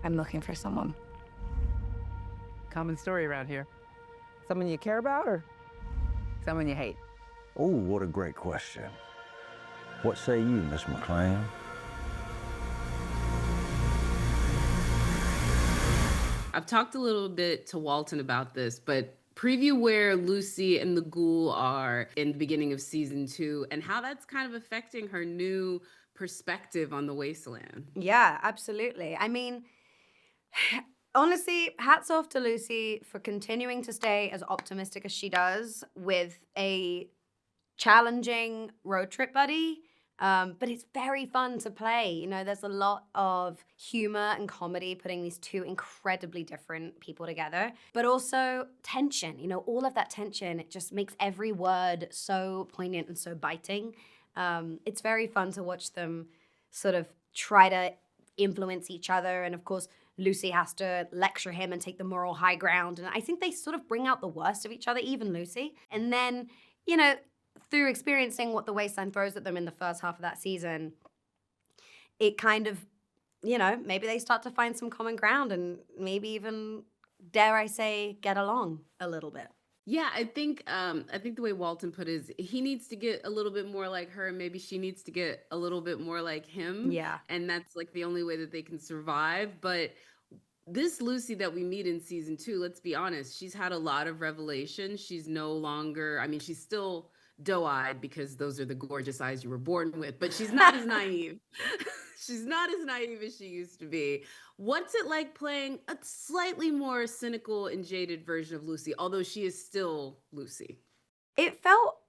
I'm looking for someone. Common story around here. Someone you care about or Someone you hate. Oh, what a great question. What say you, Miss MacLean? I've talked a little bit to Walton about this, but preview where Lucy and the Ghoul are in the beginning of season 2 and how that's kind of affecting her new perspective on the wasteland. Yeah, absolutely. I mean, honestly, hats off to Lucy for continuing to stay as optimistic as she does with a challenging road trip buddy. But it's very fun to play. You know, there's a lot of humor and comedy putting these two incredibly different people together, but also tension. You know, all of that tension, it just makes every word so poignant and so biting. It's very fun to watch them sort of try to influence each other. And of course, Lucy has to lecture him and take the moral high ground. And I think they sort of bring out the worst of each other, even Lucy. And then, you know, through experiencing what the wasteland throws at them in the first half of that season, it kind of, you know, maybe they start to find some common ground and maybe even, dare I say, get along a little bit. Yeah, I think the way Walton put it is he needs to get a little bit more like her, and maybe she needs to get a little bit more like him. Yeah. And that's like the only way that they can survive. But this Lucy that we meet in season 2, let's be honest, she's had a lot of revelations. She's no longer, I mean, she's still doe-eyed because those are the gorgeous eyes you were born with, but she's not as naive. She's not as naive as she used to be. What's it like playing a slightly more cynical and jaded version of Lucy, although she is still Lucy? It felt,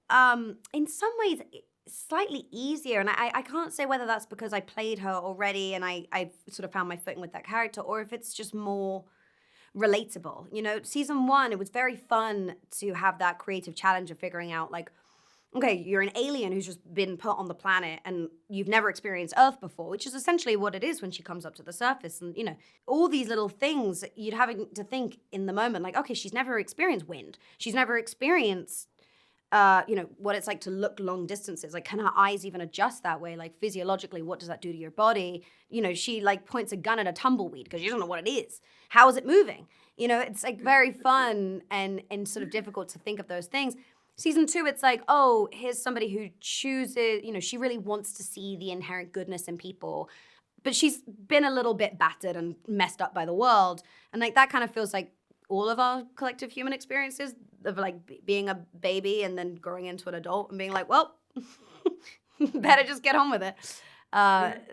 in some ways, slightly easier. And I can't say whether that's because I played her already and I've sort of found my footing with that character, or if it's just more relatable. You know, season 1, it was very fun to have that creative challenge of figuring out, like, okay, you're an alien who's just been put on the planet and you've never experienced Earth before, which is essentially what it is when she comes up to the surface. And, you know, all these little things you'd having to think in the moment, like, okay, she's never experienced wind. She's never experienced, you know, what it's like to look long distances. Like, can her eyes even adjust that way? Like, physiologically, what does that do to your body? You know, she, like, points a gun at a tumbleweed because she doesn't know what it is. How is it moving? You know, it's, like, very fun and sort of difficult to think of those things. Season 2, it's like, oh, here's somebody who chooses, you know, she really wants to see the inherent goodness in people, but she's been a little bit battered and messed up by the world. And like that kind of feels like all of our collective human experiences of like being a baby and then growing into an adult and being like, well, better just get on with it.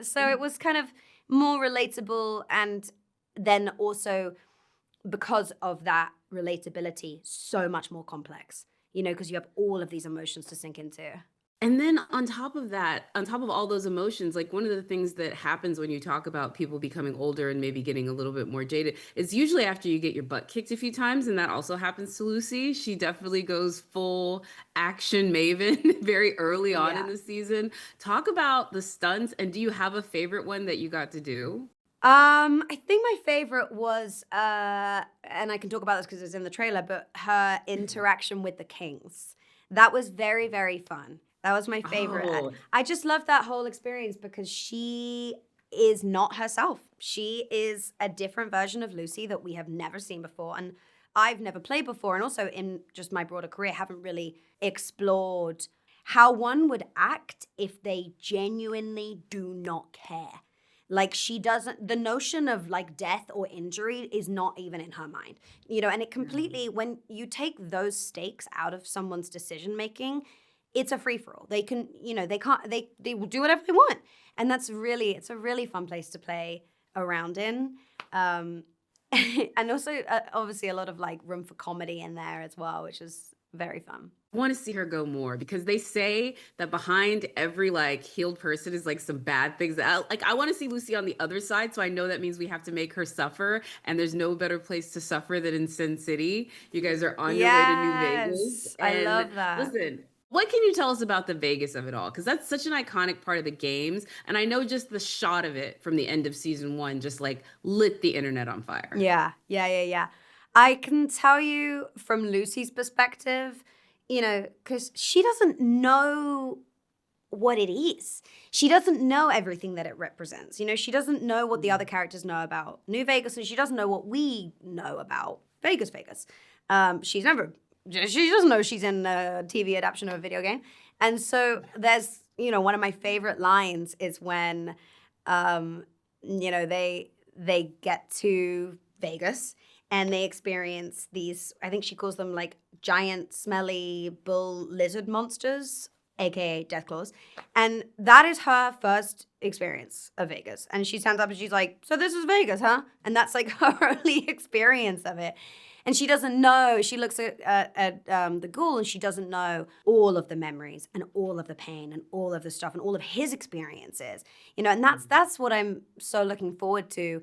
So it was kind of more relatable, and then also because of that relatability, so much more complex. You know, because you have all of these emotions to sink into. And then on top of that, on top of all those emotions, like one of the things that happens when you talk about people becoming older and maybe getting a little bit more jaded, is usually after you get your butt kicked a few times. And that also happens to Lucy. She definitely goes full action maven very early on in the season. Talk about the stunts. And do you have a favorite one that you got to do? I think my favorite was, and I can talk about this because it's in the trailer, but her interaction with the Kings. That was very, very fun. That was my favorite. Oh. I just love that whole experience because she is not herself. She is a different version of Lucy that we have never seen before. And I've never played before. And also in just my broader career, haven't really explored how one would act if they genuinely do not care. Like she doesn't, the notion of like death or injury is not even in her mind, you know, and it completely, when you take those stakes out of someone's decision-making, it's a free-for-all. They can, you know, they will do whatever they want. And that's really, it's a really fun place to play around in. And also obviously a lot of like room for comedy in there as well, which is very fun. I want to see her go more because they say that behind every like healed person is like some bad things. I want to see Lucy on the other side, so I know that means we have to make her suffer, and there's no better place to suffer than in Sin City. You guys are on your way to New Vegas. I love that. Listen, what can you tell us about the Vegas of it all? Because that's such an iconic part of the games, and I know just the shot of it from the end of season 1 just like lit the internet on fire. Yeah. I can tell you from Lucy's perspective, you know, because she doesn't know what it is. She doesn't know everything that it represents. You know, she doesn't know what the other characters know about New Vegas, and she doesn't know what we know about Vegas. She doesn't know she's in a TV adaptation of a video game. And so there's, you know, one of my favorite lines is when, you know, they get to Vegas and they experience these, I think she calls them like giant, smelly bull lizard monsters, aka Deathclaws. And that is her first experience of Vegas. And she stands up and she's like, so this is Vegas, huh? And that's like her only experience of it. And she doesn't know, she looks at the ghoul and she doesn't know all of the memories and all of the pain and all of the stuff and all of his experiences. You know, and that's what I'm so looking forward to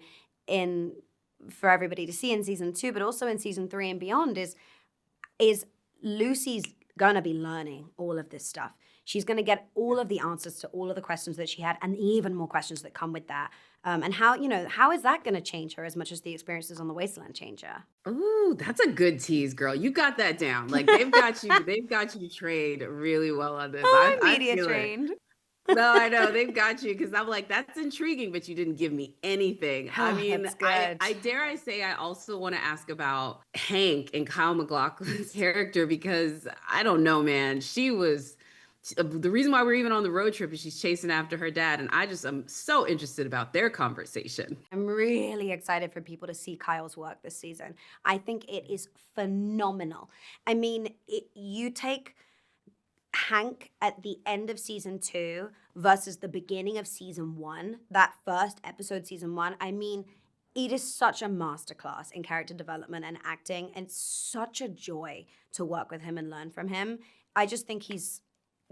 for everybody to see in season 2, but also in season 3 and beyond is Lucy's gonna be learning all of this stuff. She's gonna get all of the answers to all of the questions that she had and even more questions that come with that. And how is that gonna change her as much as the experiences on the Wasteland change her? Ooh, that's a good tease, girl. You got that down. Like they've got you trained really well on this. Oh, I'm I media feel it. trained. No, I know they've got you because I'm like, that's intriguing, but you didn't give me anything. I Oh, mean, that's good. I dare I say I also want to ask about Hank and Kyle MacLachlan's character because I don't know, man. She was the reason why we're even on the road trip is she's chasing after her dad, and I'm so interested about their conversation. I'm really excited for people to see Kyle's work this season. I think it is phenomenal. I mean, you take Hank at the end of season 2 versus the beginning of season 1, that first episode, season 1, I mean, it is such a masterclass in character development and acting, and such a joy to work with him and learn from him. I just think he's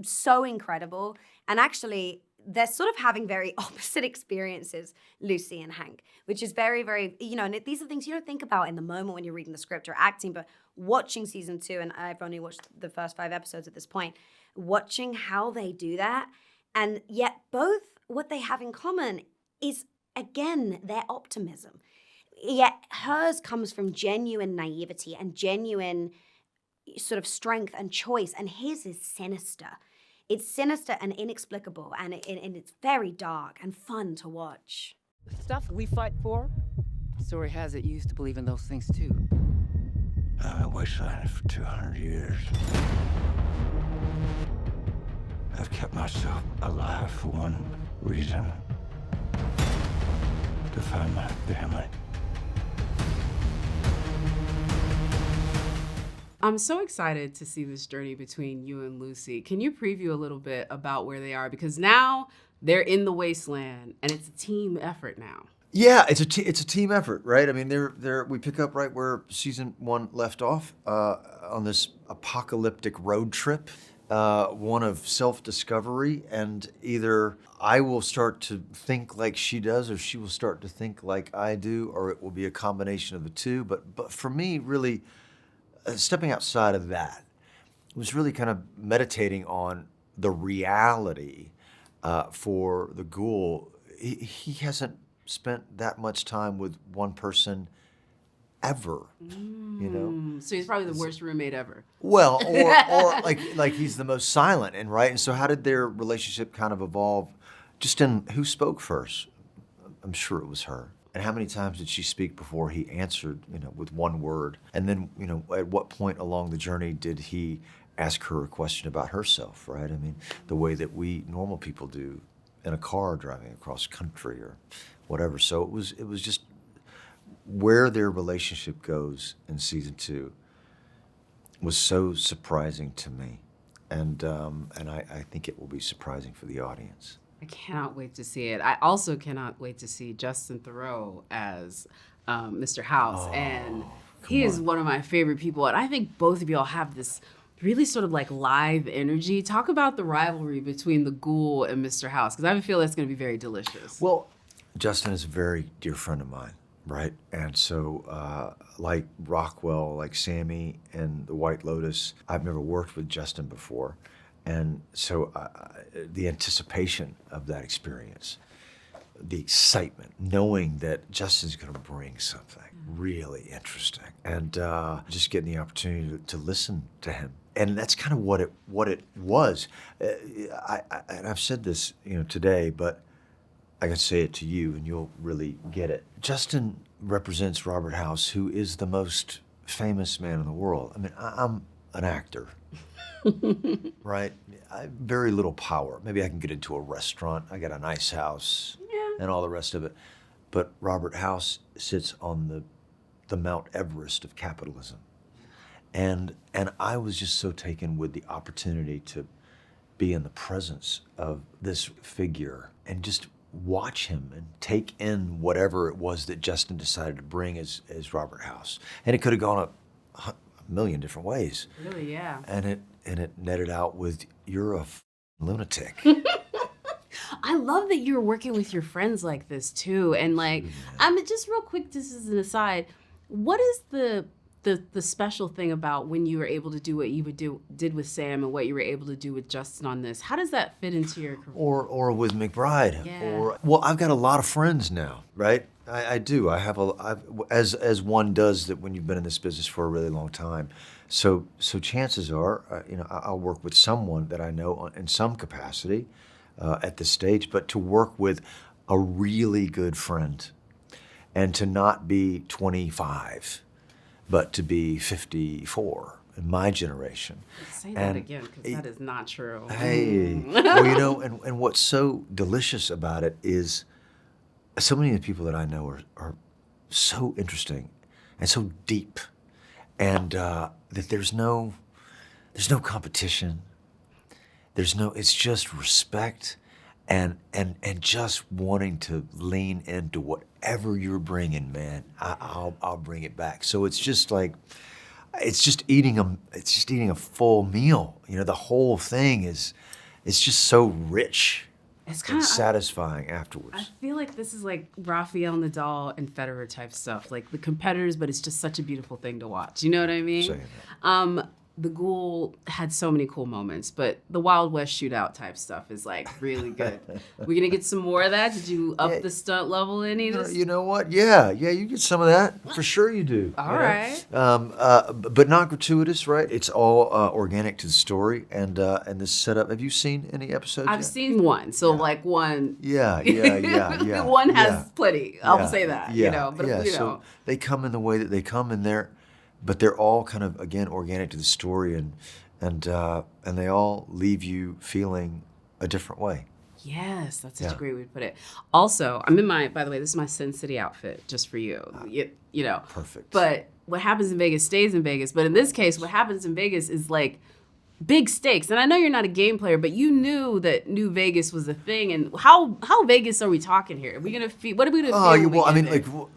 so incredible. And actually, they're sort of having very opposite experiences, Lucy and Hank, which is very, very, you know, and these are things you don't think about in the moment when you're reading the script or acting, but watching season 2, and I've only watched the first 5 episodes at this point, watching how they do that, and yet both what they have in common is, again, their optimism. Yet hers comes from genuine naivety and genuine sort of strength and choice, and his is sinister. It's sinister and inexplicable, and it's very dark and fun to watch. The stuff we fight for, story has it you used to believe in those things too. I've been wastelanding for 200 years. I've kept myself alive for one reason. To find my family. I'm so excited to see this journey between you and Lucy. Can you preview a little bit about where they are? Because now they're in the wasteland and it's a team effort now. Yeah, it's a team effort, right? I mean, we pick up right where season 1 left off on this apocalyptic road trip, one of self-discovery, and either I will start to think like she does, or she will start to think like I do, or it will be a combination of the two. But for me, really, stepping outside of that was really kind of meditating on the reality for the ghoul. He hasn't spent that much time with one person ever, you know? So he's probably the worst roommate ever. Well, or like he's the most silent, and right? And so how did their relationship kind of evolve just in who spoke first? I'm sure it was her. And how many times did she speak before he answered, you know, with one word? And then, you know, at what point along the journey did he ask her a question about herself, right? I mean, the way that we normal people do in a car driving across country or whatever. So it was just where their relationship goes in season 2 was so surprising to me. And I think it will be surprising for the audience. I cannot wait to see it. I also cannot wait to see Justin Theroux as Mr. House. And he is one of my favorite people. And I think both of y'all have this really sort of like live energy. Talk about the rivalry between the ghoul and Mr. House, because I feel that's going to be very delicious. Well, Justin is a very dear friend of mine, right? And so like Rockwell, like Sammy and the White Lotus, I've never worked with Justin before. And so the anticipation of that experience, the excitement, knowing that Justin's going to bring something really interesting, and just getting the opportunity to listen to him and that's kind of what it was. And I've said this, today, but I can say it to you, and you'll really get it. Justin represents Robert House, who is the most famous man in the world. I mean, I'm an actor, right? I have very little power. Maybe I can get into a restaurant. I got a nice house, and all the rest of it. But Robert House sits on the Mount Everest of capitalism. And I was just so taken with the opportunity to be in the presence of this figure and just watch him and take in whatever it was that Justin decided to bring as Robert House. And it could have gone a million different ways. Really, yeah. And it netted out with, you're a lunatic. I love that you're working with your friends like this too. And like, just real quick, this is an aside. What is the special thing about when you were able to do what you did with Sam and what you were able to do with Justin on this? How does that fit into your career? Or with McBride. Yeah. Well, I've got a lot of friends now, right? I do. I have as one does that when you've been in this business for a really long time. So chances are, I'll work with someone that I know in some capacity at this stage, but to work with a really good friend and to not be 25, but to be 54 in my generation. Say that again, because that is not true. Hey, well, and what's so delicious about it is so many of the people that I know are so interesting and so deep, and that there's no competition. It's just respect and just wanting to lean into whatever you're bringing, man. I'll bring it back. So it's just like, it's just eating a full meal. The whole thing it's just so rich. It's kind of satisfying afterwards. I feel like this is like Rafael Nadal and Federer type stuff, like the competitors, but it's just such a beautiful thing to watch. You know what I mean? Saying that. The Ghoul had so many cool moments, but the Wild West shootout type stuff is like really good. We're gonna get some more of that. Did you up the stunt level any of this? You know what? Yeah, you get some of that for sure. You do. All right. But not gratuitous, right? It's all organic to the story and this setup. Have you seen any episodes? I've seen one, so like one. Yeah. One has plenty. I'll say that. But So they come in the way that they come in there. But they're all kind of, again, organic to the story, and they all leave you feeling a different way. Yes, that's such a great way to put it. Also, I'm in by the way, this is my Sin City outfit, just for you. Perfect. But what happens in Vegas stays in Vegas. But in this case, what happens in Vegas is like big stakes. And I know you're not a game player, but you knew that New Vegas was a thing. And how Vegas are we talking here? Are we gonna what are we gonna feel?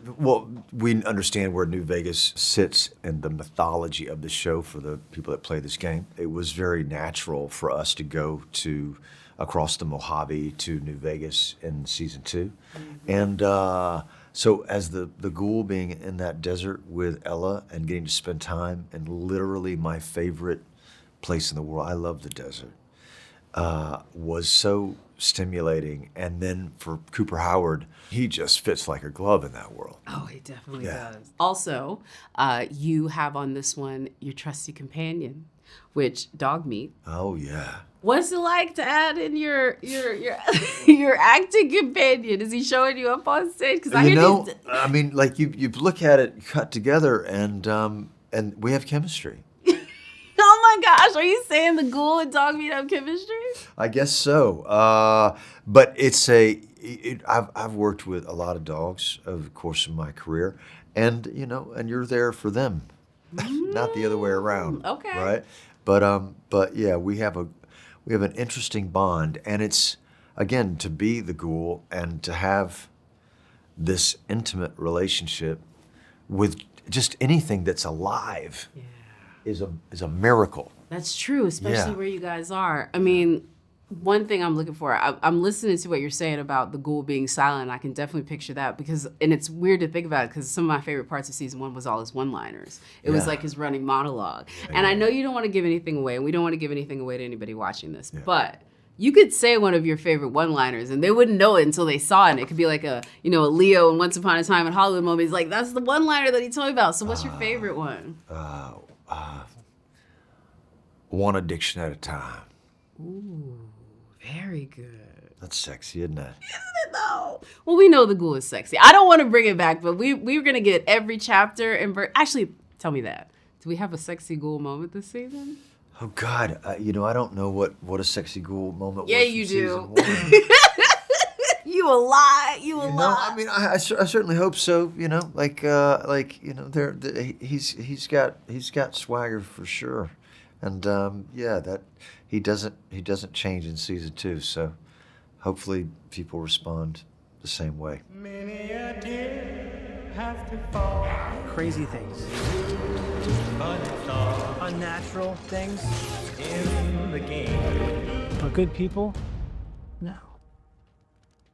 We understand where New Vegas sits in the mythology of the show for the people that play this game. It was very natural for us to go across the Mojave to New Vegas in season 2. Mm-hmm. And so as the Ghoul being in that desert with Ella and getting to spend time in literally my favorite place in the world, I love the desert, was so stimulating. And then for Cooper Howard, he just fits like a glove in that world. Oh, he definitely does. Also, you have on this one your trusty companion, which Dogmeat. Oh yeah. What's it like to add in your your acting companion? Is he showing you up on stage? Because I mean, like you look at it cut together, and we have chemistry. Oh my gosh, are you saying the Ghoul and Dogmeat have chemistry? I guess so. But I've worked with a lot of dogs over the course of my career, and you're there for them, not the other way around. Okay. Right. But yeah, we have an interesting bond, and it's, again, to be the Ghoul and to have this intimate relationship with just anything that's alive. Yeah. Is a miracle. That's true, especially where you guys are. I mean, one thing I'm looking for, I'm listening to what you're saying about the Ghoul being silent. I can definitely picture that and it's weird to think about it because some of my favorite parts of season 1 was all his one-liners. It was like his running monologue. And I know you don't want to give anything away, and we don't want to give anything away to anybody watching this, but you could say one of your favorite one-liners and they wouldn't know it until they saw it. And it could be like a Leo in Once Upon a Time in Hollywood moment. He's like, that's the one-liner that he told me about. So what's your favorite one? one addiction at a time. Ooh, very good. That's sexy, isn't it? No. Well, we know the ghoul is sexy. I don't want to bring it back, but we were going to get every chapter and actually, tell me that. Do we have a sexy ghoul moment this season? Oh God, I don't know what a sexy ghoul moment Yeah, was. you from do. season 1. You a lie. You a You know, lie. I mean, I certainly hope so. You know, he's got swagger for sure, and that he doesn't change in season 2. So hopefully people respond the same way. Many a tear have to fall, Crazy things. but it's all Unnatural things. in the game. But good people? No.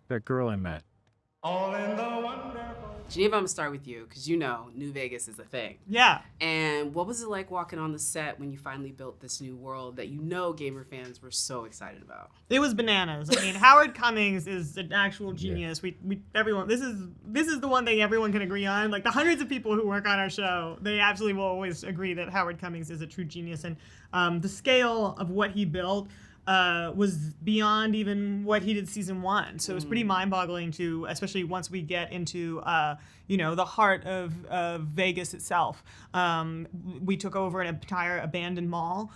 That girl I met. All in the wonderful. Geneva, I'm gonna start with you because you know New Vegas is a thing. Yeah. And what was it like walking on the set when you finally built this new world that you know gamer fans were so excited about? It was bananas. I mean, Howard Cummings is an actual genius. We everyone. This is the one thing everyone can agree on. Like the hundreds of people who work on our show, they absolutely will always agree that Howard Cummings is a true genius. And the scale of what he built was beyond even what he did season 1. So it was pretty mind-boggling to, especially once we get into, the heart of Vegas itself. We took over an entire abandoned mall.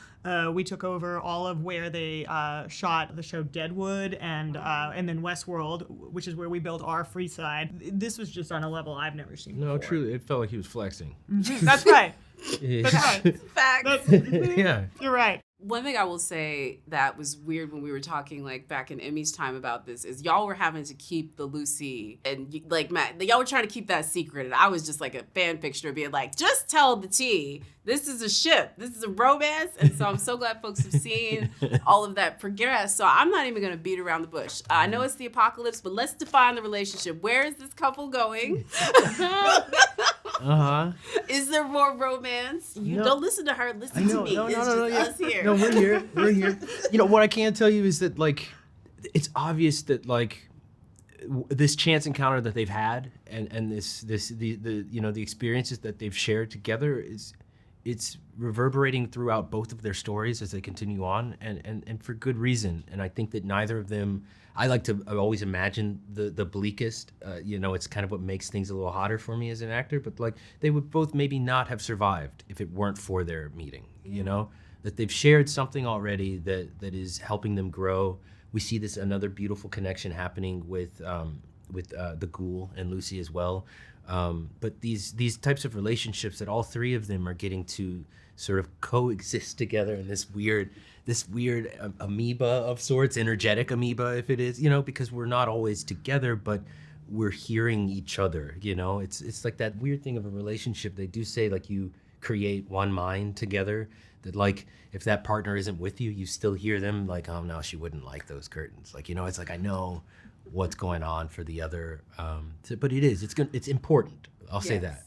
We took over all of where they shot the show Deadwood and then Westworld, which is where we built our free side. This was just on a level I've never seen No, before. truly, it felt like he was flexing. That's right. That's right. Facts. Yeah. You're right. One thing I will say that was weird when we were talking like back in Emmy's time about this is y'all were having to keep the Lucy and like Matt, y'all were trying to keep that secret, and I was just like a fan picture being like, just tell the T, this is a ship, this is a romance. And so I'm so glad folks have seen all of that progress. So I'm not even gonna beat around the bush. I know it's the apocalypse, but let's define the relationship. Where is this couple going? Is there more romance? You don't listen to her, listen to me. It's just us here. No, we're here. You know, what I can tell you is that, like, it's obvious that, like, this chance encounter that they've had and the experiences that they've shared together it's reverberating throughout both of their stories as they continue on, and for good reason. And I think that neither of them, I always imagine the bleakest, it's kind of what makes things a little hotter for me as an actor, but like they would both maybe not have survived if it weren't for their meeting, that they've shared something already that is helping them grow. We see this another beautiful connection happening with the Ghoul and Lucy as well. But these types of relationships that all three of them are getting to sort of coexist together in this weird amoeba of sorts, energetic amoeba if it is, because we're not always together, but we're hearing each other, It's like that weird thing of a relationship. They do say like you create one mind together, that like if that partner isn't with you, you still hear them like, oh no, she wouldn't like those curtains. Like, it's like I know what's going on for the other, but it's important. I'll say that.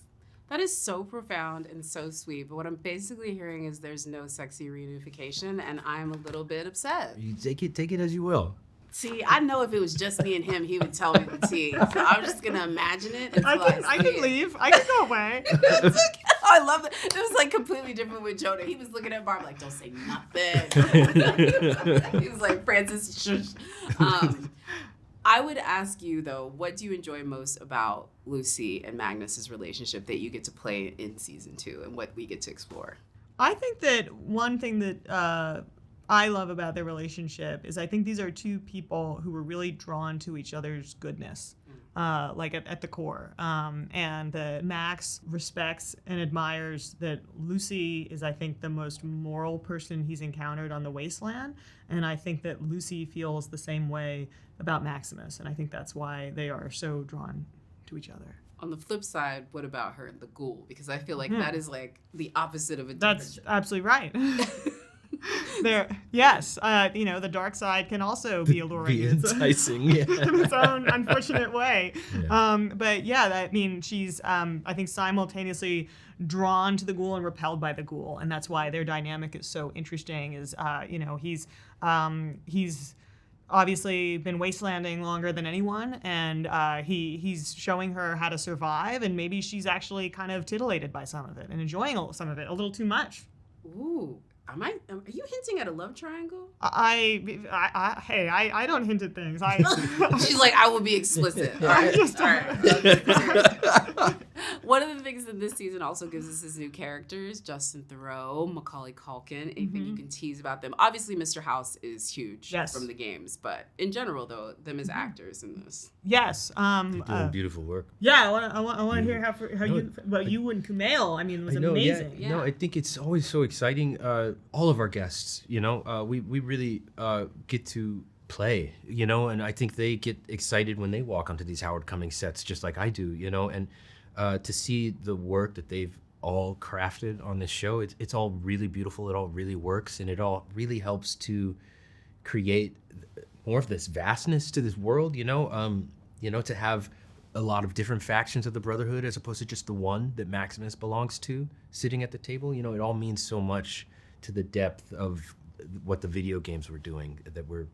That is so profound and so sweet. But what I'm basically hearing is there's no sexy reunification, and I'm a little bit upset. You take it as you will. See, I know if it was just me and him, he would tell me the tea. So I'm just gonna imagine it. I can leave. I can go away. I love that. It was like completely different with Jonah. He was looking at Barb like, "Don't say nothing." He was like, "Francis, shush." I would ask you though, what do you enjoy most about Lucy and Magnus's relationship that you get to play in season 2, and what we get to explore? I think that one thing that I love about their relationship is I think these are two people who were really drawn to each other's goodness, like at the core. And Max respects and admires that Lucy is, I think, the most moral person he's encountered on the wasteland. And I think that Lucy feels the same way about Maximus. And I think that's why they are so drawn to each other. On the flip side, what about her and the Ghoul? Because I feel like that is like the opposite of a That's absolutely right. The dark side can also be alluring. Be enticing, yeah. In its own unfortunate way. Yeah. She's, I think, simultaneously drawn to the Ghoul and repelled by the Ghoul, and that's why their dynamic is so interesting. He's obviously been wastelanding longer than anyone, and he's showing her how to survive, and maybe she's actually kind of titillated by some of it and enjoying some of it a little too much. Ooh. Are you hinting at a love triangle? Hey, I don't hint at things. She's like, I will be explicit. All right. One of the things that this season also gives us is new characters: Justin Theroux, Macaulay Culkin. Anything you can tease about them? Obviously, Mr. House is huge from the games, but in general, though, them as actors in this. Yes. They're doing beautiful work. Yeah, I want to hear how you and Kumail. I mean, it was amazing. Yeah. No, I think it's always so exciting. All of our guests, we really get to play, and I think they get excited when they walk onto these Howard Cummings sets, just like I do, and to see the work that they've all crafted on this show, it's all really beautiful. It all really works, and it all really helps to create more of this vastness to this world, to have a lot of different factions of the Brotherhood as opposed to just the one that Maximus belongs to sitting at the table. It all means so much to the depth of what the video games were doing that we're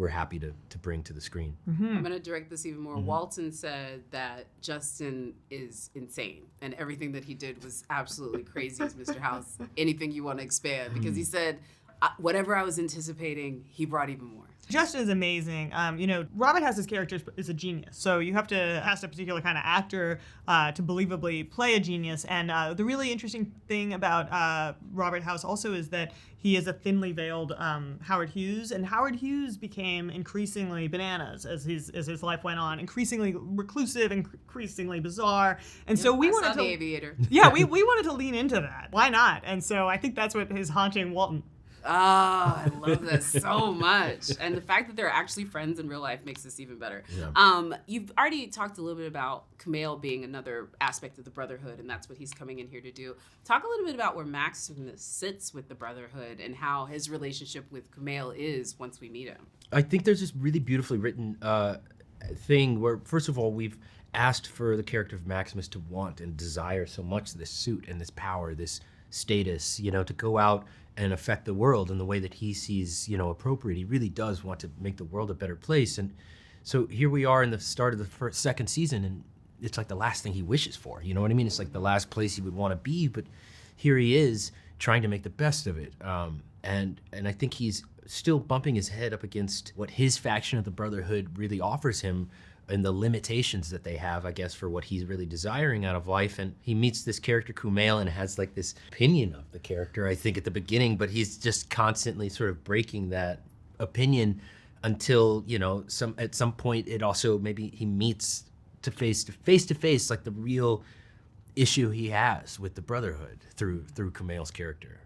happy to bring to the screen. I'm going to direct this even more. Walton said that Justin is insane and everything that he did was absolutely crazy as Mr. House. Anything you want to expand? Because he said, whatever I was anticipating, he brought even more. Justin is amazing. Robert has his character is a genius, so you have to cast a particular kind of actor to believably play a genius. And the really interesting thing about Robert House also is that he is a thinly veiled Howard Hughes, and Howard Hughes became increasingly bananas as his life went on, increasingly reclusive, increasingly bizarre. And so we wanted to The Aviator. Yeah, we wanted to lean into that. Why not? And so I think that's what is haunting Walton. Oh, I love this so much. And the fact that they're actually friends in real life makes this even better. Yeah. You've already talked a little bit about Kumail being another aspect of the Brotherhood, and that's what he's coming in here to do. Talk a little bit about where Maximus sits with the Brotherhood and how his relationship with Kumail is once we meet him. I think there's this really beautifully written thing where, first of all, we've asked for the character of Maximus to want and desire so much this suit and this power, this status, to go out and affect the world in the way that he sees, appropriate. He really does want to make the world a better place. And so here we are in the start of the second season, and it's like the last thing he wishes for. You know what I mean? It's like the last place he would want to be, but here he is trying to make the best of it. And I think he's still bumping his head up against what his faction of the Brotherhood really offers him and the limitations that they have, I guess, for what he's really desiring out of life. And he meets this character, Kumail, and has like this opinion of the character, I think, at the beginning, but he's just constantly sort of breaking that opinion until, at some point it also, maybe he meets face to face, like the real issue he has with the Brotherhood through Kumail's character.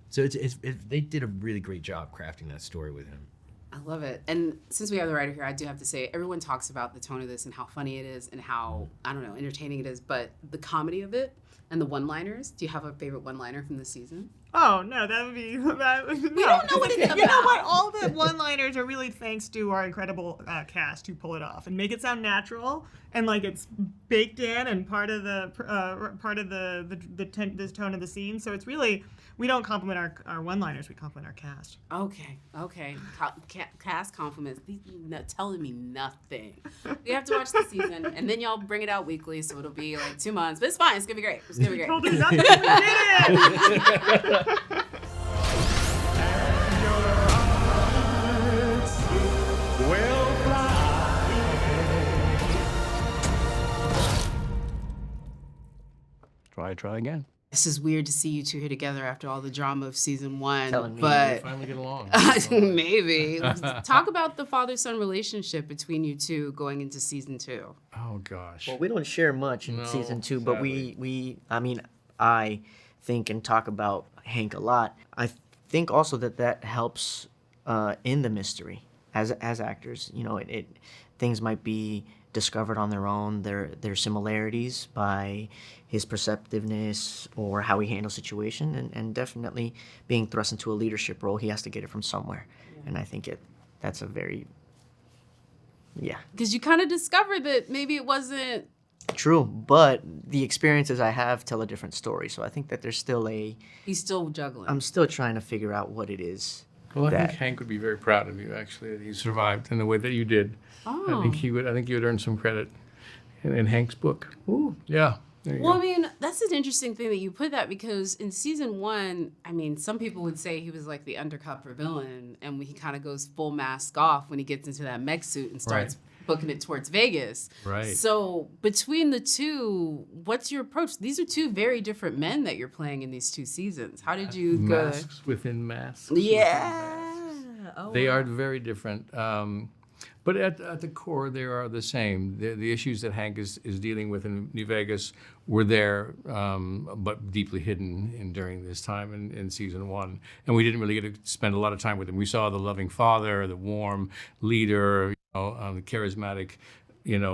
So they did a really great job crafting that story with him. I love it. And since we have the writer here, I do have to say, everyone talks about the tone of this and how funny it is and how, entertaining it is, but the comedy of it and the one-liners, do you have a favorite one-liner from this season? Oh, no, that would be... We don't know what it's about. You know what? All the one-liners are really thanks to our incredible cast who pull it off and make it sound natural and like it's baked in and part of the tone of the scene. So it's really... We don't compliment our one-liners, we compliment our cast. Okay. Cast compliments. These telling me nothing. We have to watch the season, and then y'all bring it out weekly, so it'll be like 2 months. But it's fine. It's going to be great. It's going to be great. Told you nothing. We did it! Try again. This is weird to see you two here together after all the drama of season one. Telling me but we'll finally get along. Maybe. Talk about the father-son relationship between you two going into season 2. Oh gosh. Well, we don't share much in season 2, but I think and talk about Hank a lot. I think also that helps in the mystery as actors. Things might be discovered on their own, their similarities by his perceptiveness or how he handles situation, and definitely being thrust into a leadership role, he has to get it from somewhere. Yeah. And I think that's a very, Because you kind of discovered that maybe it wasn't... True, but the experiences I have tell a different story, so I think that there's still He's still juggling. I'm still trying to figure out what it is. Well, I think Hank would be very proud of you, actually, that he survived in the way that you did. Oh. I think you would earn some credit in Hank's book. Ooh. Yeah. Well, I mean, That's an interesting thing that you put that, because in season 1, I mean, some people would say he was like the undercover villain, and he kind of goes full mask off when he gets into that mech suit and starts booking it towards Vegas. Right. So between the two, what's your approach? These are two very different men that you're playing in these 2 seasons. How did you go? Masks within masks. Yeah. Oh, They are very different. But at the core, they are the same. The issues that Hank is dealing with in New Vegas were there, but deeply hidden during this time in season 1. And we didn't really get to spend a lot of time with him. We saw the loving father, the warm leader, the charismatic,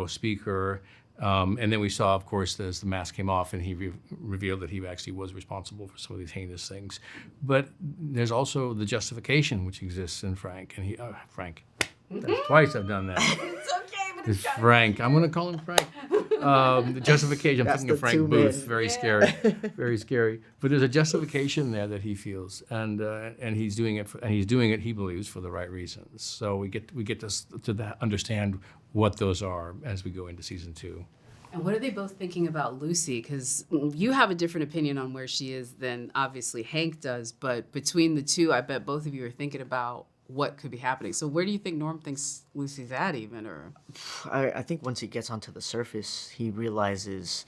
speaker. And then we saw, of course, as the mask came off and he revealed that he actually was responsible for some of these heinous things. But there's also the justification which exists in Frank. And Frank. That's twice I've done that. It's okay, but It's Frank. I'm going to call him Frank. The justification, I'm thinking of Frank Booth. Very scary. Very scary. But there's a justification there that he feels, and he's doing it. He's doing it, he believes, for the right reasons. So we get to understand what those are as we go into season 2. And what are they both thinking about Lucy? Because you have a different opinion on where she is than obviously Hank does. But between the two, I bet both of you are thinking about what could be happening. So where do you think Norm thinks Lucy's at even? Or I think once he gets onto the surface, he realizes,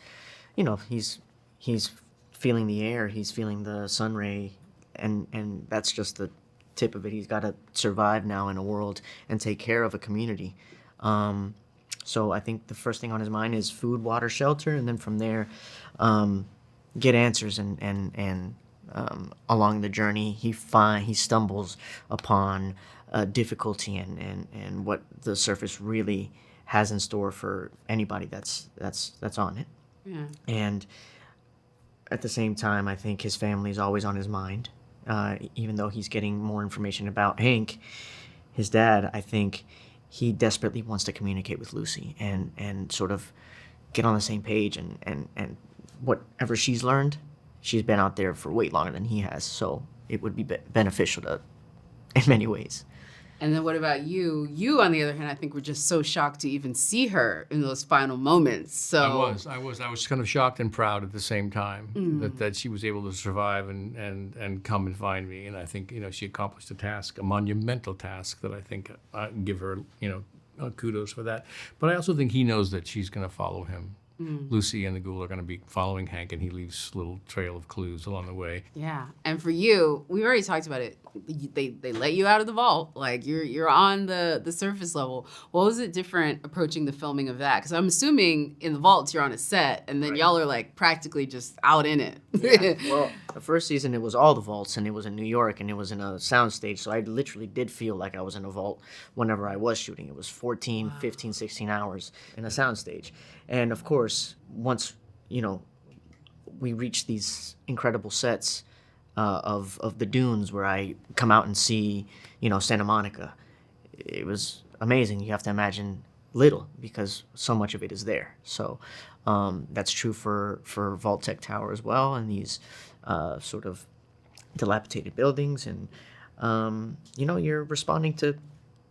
he's feeling the air, he's feeling the sun ray, and that's just the tip of it. He's got to survive now in a world and take care of a community. So I think the first thing on his mind is food, water, shelter, and then from there, get answers and along the journey, he stumbles upon difficulty and what the surface really has in store for anybody that's on it. Yeah. And at the same time, I think his family is always on his mind. Even though he's getting more information about Hank, his dad, I think he desperately wants to communicate with Lucy and sort of get on the same page and whatever she's learned, she's been out there for way longer than he has, so it would be beneficial in many ways. And then what about you? You, on the other hand, I think were just so shocked to even see her in those final moments. So I was kind of shocked and proud at the same time that she was able to survive and come and find me. And I think she accomplished a monumental task that I think I give her kudos for that. But I also think he knows that she's going to follow him. Lucy and the Ghoul are going to be following Hank, and he leaves a little trail of clues along the way. Yeah, and for you, we've already talked about it. They let you out of the vault, like you're on the surface level. What was it different approaching the filming of that? Because I'm assuming in the vaults you're on a set, and then y'all are like practically just out in it. Yeah. Well, the first season it was all the vaults, and it was in New York, and it was in a soundstage, so I literally did feel like I was in a vault whenever I was shooting. It was 14, 15, 16 hours in a soundstage. And of course, once, we reach these incredible sets of the dunes where I come out and see, Santa Monica, it was amazing. You have to imagine little because so much of it is there. So that's true for Vault Tech Tower as well, and these sort of dilapidated buildings. And, you're responding to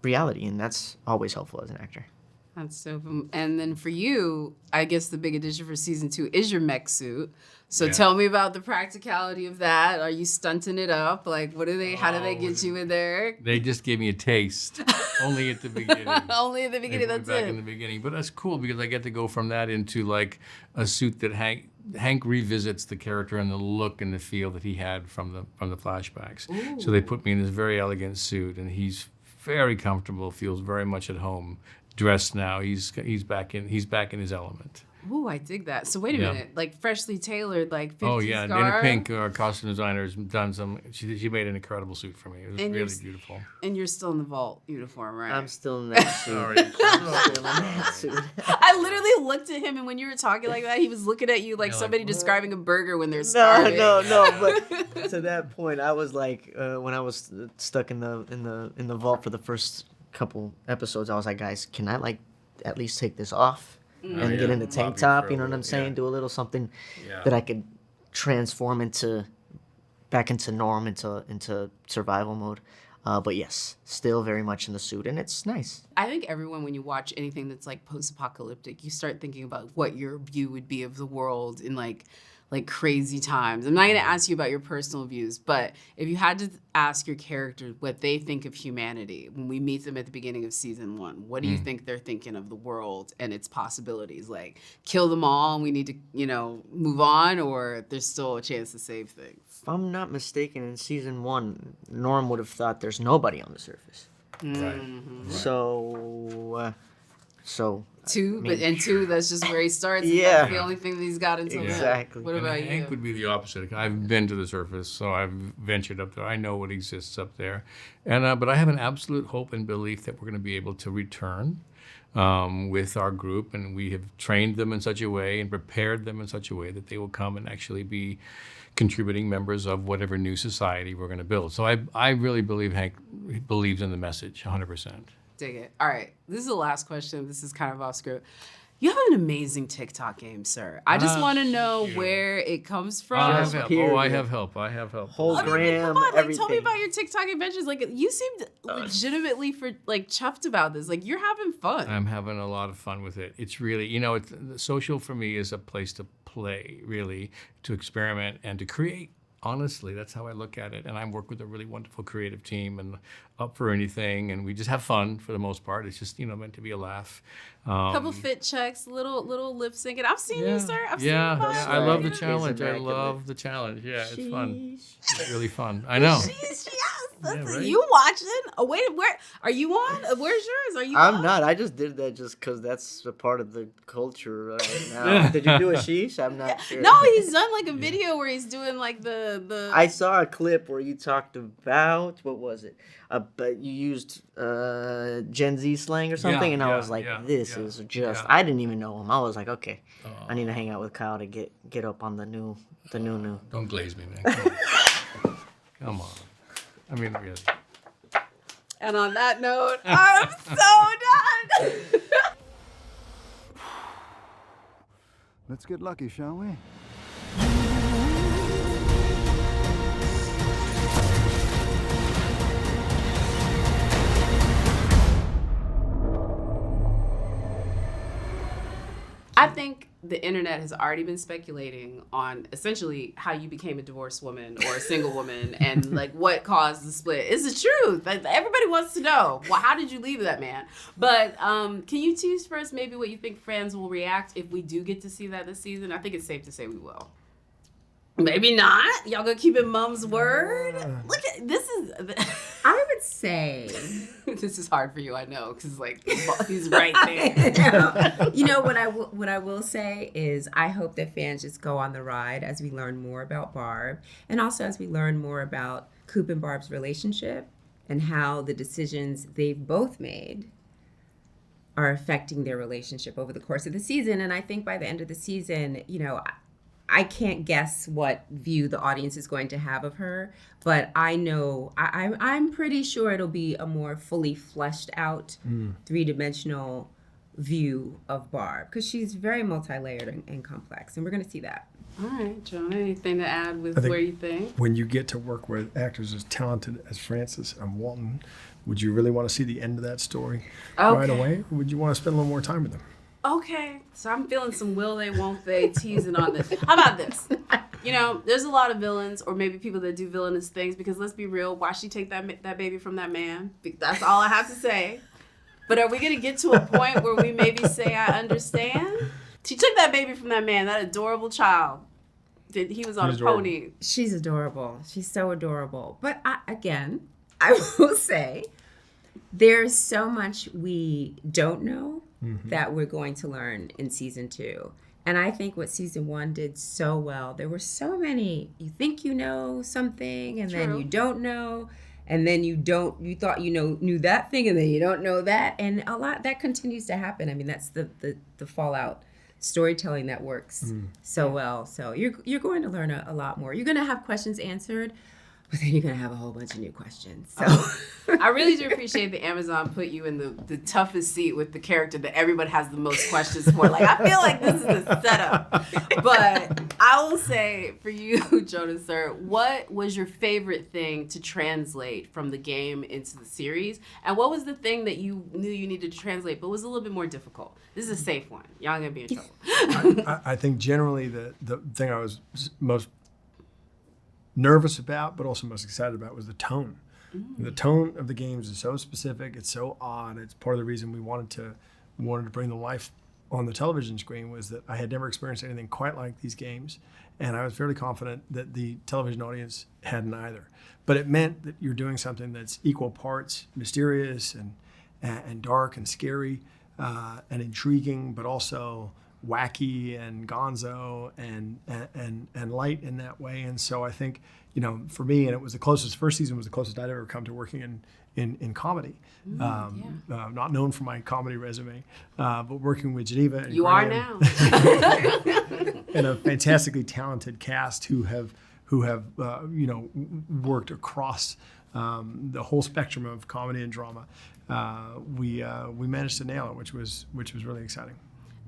reality, and that's always helpful as an actor. That's so fun. And then for you, I guess the big addition for season 2 is your mech suit. So tell me about the practicality of that. Are you stunting it up? Like, how do they get you in there? They just gave me a taste, only at the beginning. Only at the beginning, that's back it. in the beginning. But that's cool because I get to go from that into like a suit that Hank revisits the character and the look and the feel that he had from the flashbacks. Ooh. So they put me in this very elegant suit, and he's very comfortable, feels very much at home. Dressed now, he's back in his element. Ooh, I dig that. So wait a minute, like freshly tailored, like 50s Oh yeah, garb? Dana Pink, our costume designer, has done some. She made an incredible suit for me. It was really beautiful. And you're still in the vault uniform, right? I'm still in that suit. Sorry. I'm still in that suit. I literally looked at him, and when you were talking like that, he was looking at you like somebody describing a burger when they're starving. No. But to that point, I was like, when I was stuck in the vault for the first couple episodes, I was like, guys, can I like at least take this off and get in the tank top? You know what I'm saying? Do a little something that I could transform back into Norm, into survival mode. But yes, still very much in the suit, and it's nice. I think everyone, when you watch anything that's like post-apocalyptic, you start thinking about what your view would be of the world in like like crazy times. I'm not going to ask you about your personal views, but if you had to ask your characters what they think of humanity when we meet them at the beginning of season 1, what do you think they're thinking of the world and its possibilities? Like, kill them all and we need to, you know, move on, or there's still a chance to save things? If I'm not mistaken, in season 1, Norm would have thought there's nobody on the surface. Right. So 2, but in 2, that's just where he starts. And Yeah. that's the only thing that he's got until Exactly. then. What And about Hank you? would be the opposite. I've been to the surface, so I've ventured up there. I know what exists up there, and but I have an absolute hope and belief that we're going to be able to return with our group, and we have trained them in such a way and prepared them in such a way that they will come and actually be contributing members of whatever new society we're going to build. So I really believe Hank believes in the message 100%. Dig it. All right. This is the last question. This is kind of off script. You have an amazing TikTok game, sir. I just want to know where it comes from. I have help. Oh, I have help. I have help. Whole gram, Come on, like, everything. tell me about your TikTok adventures. Like, you seemed legitimately chuffed about this. Like, you're having fun. I'm having a lot of fun with it. It's really, you know, social for me is a place to play, really, to experiment and to create. Honestly, that's how I look at it. And I work with a really wonderful creative team and up for anything. And we just have fun for the most part. It's just, you know, meant to be a laugh. Couple fit checks, little lip syncing. I've seen you, sir. I've seen you. I love the challenge. I love the challenge. Yeah, it's fun. It's really fun. I know. Yes. Yeah, right? You watching? Oh, wait, where are you on? Where's yours? Are you I'm on? not. I just did that just because that's a part of the culture right now. Did you do a sheesh? I'm not sure. No, he's done like a video where he's doing like the. I saw a clip where you talked about, what was it? But you used Gen Z slang or something, and I was like, this is just. I didn't even know him. I was like, okay, I need to hang out with Kyle to get up on the new. Don't glaze me, man. Come on. I mean, really. And on that note, I'm so done. Let's get lucky, shall we? I think the internet has already been speculating on essentially how you became a divorced woman or a single woman and like what caused the split. It's the truth. Like, everybody wants to know. Well, how did you leave that man? But can you tease first maybe what you think fans will react if we do get to see that this season? I think it's safe to say we will. Maybe not. Y'all gonna keep it mom's word? Look at this is. I would say this is hard for you, I know, because like he's right there. You know what I will say is I hope that fans just go on the ride as we learn more about Barb, and also as we learn more about Coop and Barb's relationship and how the decisions they've both made are affecting their relationship over the course of the season. And I think by the end of the season, you know, I can't guess what view the audience is going to have of her, but I know I'm pretty sure it'll be a more fully fleshed out, three-dimensional view of Barb, because she's very multi-layered and complex, and we're going to see that. All right, John, anything to add with where you think? When you get to work with actors as talented as Francis and Walton, would you really want to see the end of that story right away? Or would you want to spend a little more time with them? Okay, so I'm feeling some will they, won't they teasing on this. How about this? You know, there's a lot of villains or maybe people that do villainous things because let's be real, why she take that baby from that man? That's all I have to say. But are we going to get to a point where we maybe say, I understand? She took that baby from that man, that adorable child. He was on a pony. She's adorable. She's so adorable. But I will say, there's so much we don't know that we're going to learn in season 2. And I think what season 1 did so well, there were so many, you think you know something and then you don't know, and then you thought you knew that thing and then you don't know that. And a lot that continues to happen. I mean, that's the fallout storytelling that works so well. So you're going to learn a lot more. You're going to have questions answered, but then you're gonna have a whole bunch of new questions. So I really do appreciate that Amazon put you in the toughest seat with the character that everybody has the most questions for. Like, I feel like this is the setup. But I will say for you, Jonas, sir, what was your favorite thing to translate from the game into the series? And what was the thing that you knew you needed to translate but was a little bit more difficult? This is a safe one. Y'all gonna be in trouble. I think generally the thing I was most nervous about, but also most excited about, was the tone. The tone of the games is so specific. It's so odd. It's part of the reason we wanted to bring them life on the television screen, was that I had never experienced anything quite like these games, and I was fairly confident that the television audience hadn't either. But it meant that you're doing something that's equal parts mysterious and dark and scary and intriguing, but also wacky and gonzo and light in that way. And so I think, for me, and it was the closest, first season was the closest I'd ever come to working in comedy. Not known for my comedy resume, but working with Geneva and you Graham, are now. and a fantastically talented cast who have worked across the whole spectrum of comedy and drama. We managed to nail it, which was really exciting.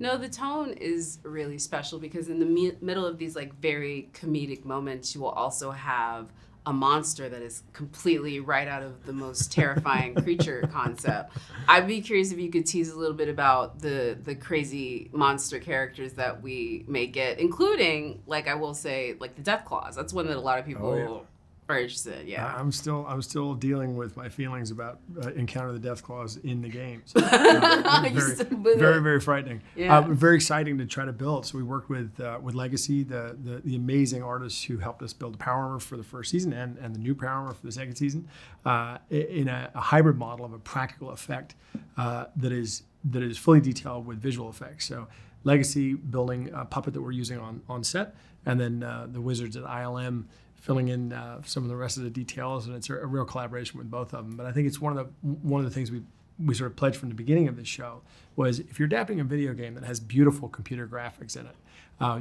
No, the tone is really special because in the middle of these like very comedic moments, you will also have a monster that is completely right out of the most terrifying creature concept. I'd be curious if you could tease a little bit about the crazy monster characters that we may get, including, like I will say, like the Death Claws. That's one that a lot of people are interested in. Yeah, I'm still dealing with my feelings about Encounter of the Death Claws in the games. Very frightening. Yeah. Very exciting to try to build. So we worked with Legacy, the amazing artists who helped us build the power armor for the first season and the new power armor for the second season, in a hybrid model of a practical effect that is fully detailed with visual effects. So Legacy building a puppet that we're using on set, and then the wizards at ILM filling in some of the rest of the details, and it's a real collaboration with both of them. But I think it's one of the things we sort of pledged from the beginning of this show was, if you're adapting a video game that has beautiful computer graphics in it,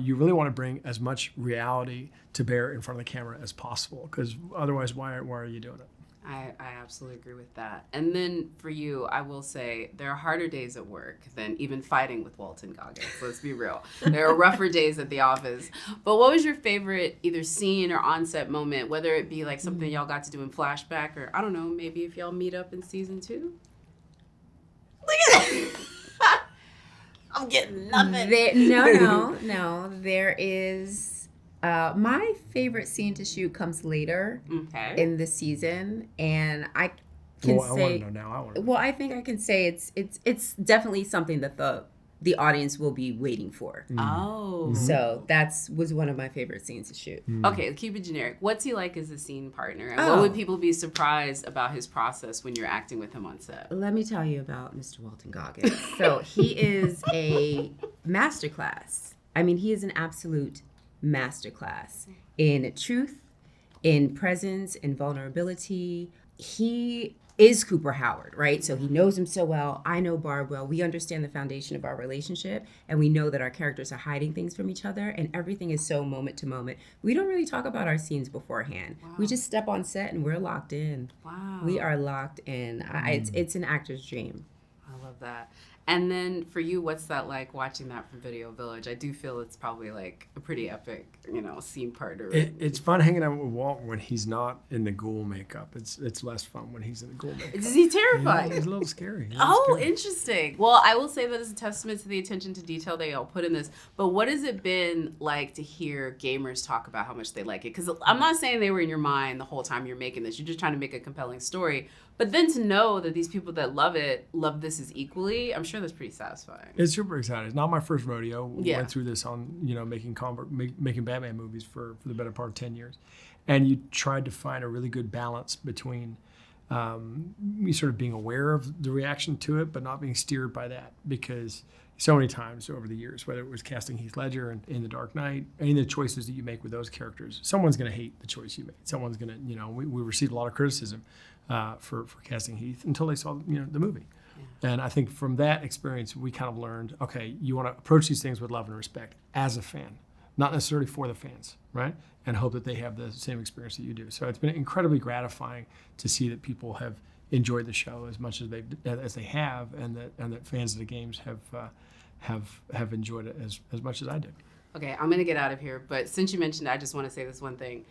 you really want to bring as much reality to bear in front of the camera as possible, because otherwise, why are you doing it? I absolutely agree with that. And then for you, I will say there are harder days at work than even fighting with Walton Goggins. Let's be real. There are rougher days at the office. But what was your favorite either scene or on-set moment, whether it be like something y'all got to do in flashback, or I don't know, maybe if y'all meet up in season 2? Look at that. I'm getting nothing. No. There is... my favorite scene to shoot comes later in the season, and I can say. I want to know now. Well, I think I can say it's definitely something that the audience will be waiting for. Oh, so was one of my favorite scenes to shoot. Okay, keep it generic. What's he like as a scene partner, and what would people be surprised about his process when you're acting with him on set? Let me tell you about Mr. Walton Goggins. So he is a masterclass. I mean, he is an absolute masterclass in truth, in presence, in vulnerability. He is Cooper Howard, right? So he knows him so well. I know Barb well. We understand the foundation of our relationship, and we know that our characters are hiding things from each other, and everything is so moment to moment. We don't really talk about our scenes beforehand. Wow. We just step on set and we're locked in. Wow. We are locked in. It's an actor's dream. I love that. And then for you, what's that like watching that from Video Village? I do feel it's probably like a pretty epic, scene partner. It's fun hanging out with Walt when he's not in the ghoul makeup. It's less fun when he's in the ghoul makeup. Is he terrifying? He's a little scary. Interesting. Well, I will say that is a testament to the attention to detail they all put in this. But what has it been like to hear gamers talk about how much they like it? Because I'm not saying they were in your mind the whole time you're making this. You're just trying to make a compelling story. But then to know that these people that love this as equally, I'm sure that's pretty satisfying. It's super exciting. It's not my first rodeo. We Yeah. went through this on, making Batman movies for the better part of 10 years. And you tried to find a really good balance between you sort of being aware of the reaction to it, but not being steered by that. Because so many times over the years, whether it was casting Heath Ledger in The Dark Knight, any of the choices that you make with those characters, someone's going to hate the choice you made. Someone's going to, we received a lot of criticism for casting Heath until they saw, the movie. Yeah. And I think from that experience, we kind of learned, okay, you want to approach these things with love and respect as a fan, not necessarily for the fans, right? And hope that they have the same experience that you do. So it's been incredibly gratifying to see that people have enjoyed the show as much as they have, and that fans of the games have enjoyed it as much as I did. Okay, I'm gonna get out of here, but since you mentioned it, I just want to say this one thing.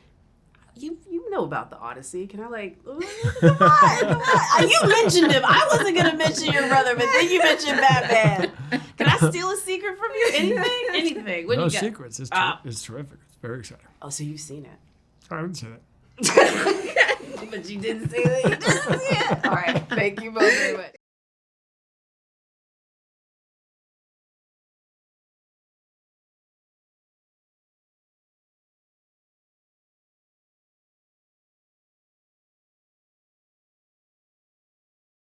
You know about the Odyssey. Can I come on. You mentioned him. I wasn't gonna mention your brother, but then you mentioned Batman. Can I steal a secret from you? Anything? What do No you got? secrets. It's terrific. It's very exciting. Oh, so you've seen it. I didn't say that. But you didn't say that. You didn't see it. All right. Thank you both very much.